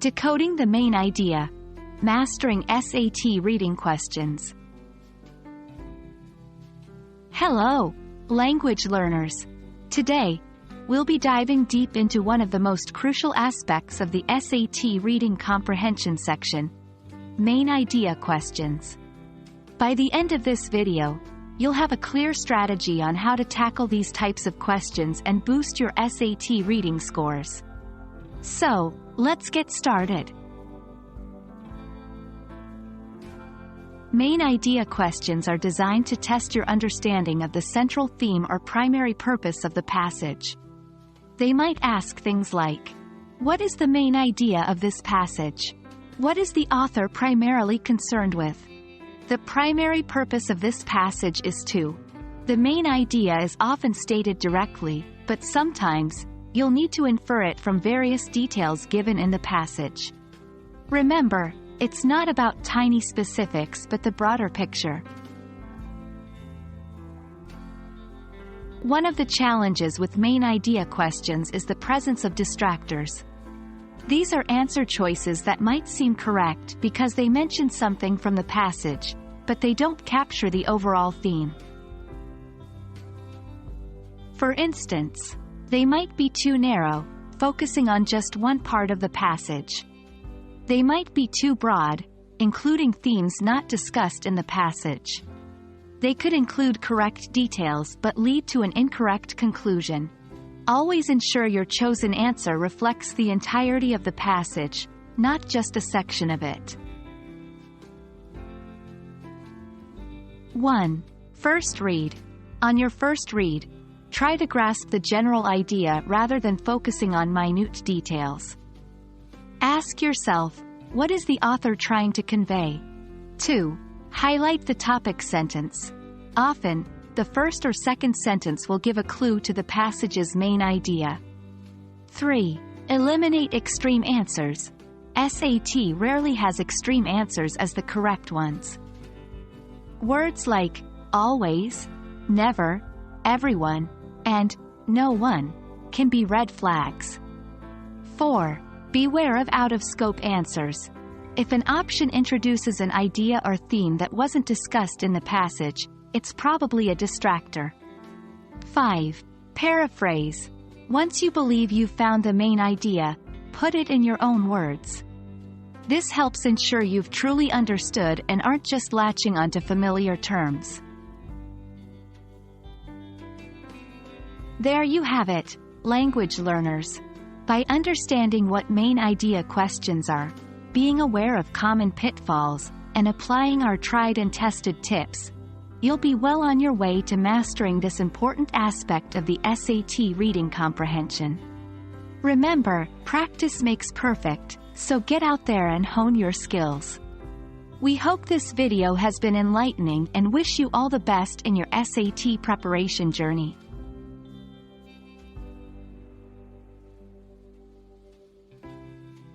Decoding the main idea. Mastering SAT reading questions. Hello, language learners. Today, we'll be diving deep into one of the most crucial aspects of the SAT reading comprehension section: main idea questions. By the end of this video, you'll have a clear strategy on how to tackle these types of questions and boost your SAT reading scores. So, let's get started. Main idea questions are designed to test your understanding of the central theme or primary purpose of the passage. They might ask things like, what is the main idea of this passage? What is the author primarily concerned with? The primary purpose of this passage is to. The main idea is often stated directly, but sometimes, you'll need to infer it from various details given in the passage. Remember, it's not about tiny specifics but the broader picture. One of the challenges with main idea questions is the presence of distractors. These are answer choices that might seem correct because they mention something from the passage, but they don't capture the overall theme. For instance, they might be too narrow, focusing on just one part of the passage. They might be too broad, including themes not discussed in the passage. They could include correct details but lead to an incorrect conclusion. Always ensure your chosen answer reflects the entirety of the passage, not just a section of it. 1. First read. On your first read, try to grasp the general idea rather than focusing on minute details. Ask yourself, what is the author trying to convey? 2. Highlight the topic sentence. Often, the first or second sentence will give a clue to the passage's main idea. 3. Eliminate extreme answers. SAT rarely has extreme answers as the correct ones. Words like always, never, everyone, and no one can be red flags. 4. Beware of out-of-scope answers. If an option introduces an idea or theme that wasn't discussed in the passage, it's probably a distractor. 5. Paraphrase. Once you believe you've found the main idea, put it in your own words. This helps ensure you've truly understood and aren't just latching onto familiar terms. There you have it, language learners. By understanding what main idea questions are, being aware of common pitfalls, and applying our tried and tested tips, you'll be well on your way to mastering this important aspect of the SAT reading comprehension. Remember, practice makes perfect, so get out there and hone your skills. We hope this video has been enlightening and wish you all the best in your SAT preparation journey.